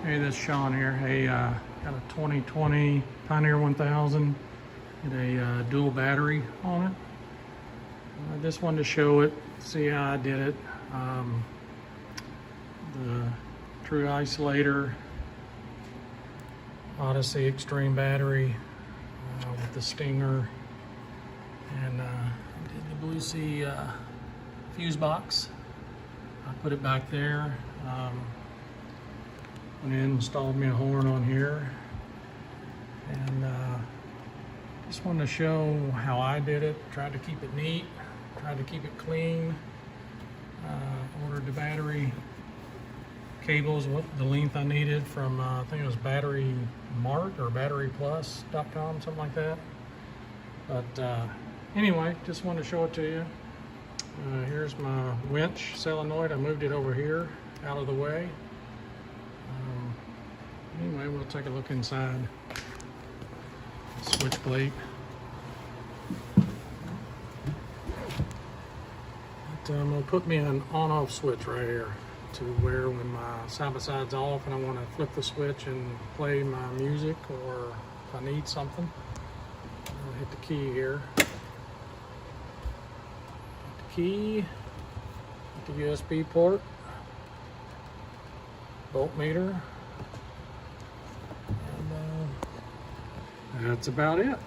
Hey, this is Sean here. Hey, got a 2020 Pioneer 1000. Got a dual battery on it. I just wanted to show it, see how I did it. The true isolator, Odyssey Extreme battery with the Stinger, and I did the Blue Sea fuse box. I put it back there. Went in, installed me a horn on here, and just wanted to show how I did it. Tried to keep it neat, tried to keep it clean. Ordered the battery cables, what the length I needed from I think it was Battery Mart or BatteryPlus.com, something like that. But anyway, just wanted to show it to you. Here's my winch solenoid. I moved it over here out of the way. Anyway, we'll take a look inside. Switch plate. It'll put me an on-off switch right here to where when my side-by-side's off and I want to flip the switch and play my music, or if I need something, I'll hit the key here. Hit the key, hit the USB port, voltmeter. That's about it.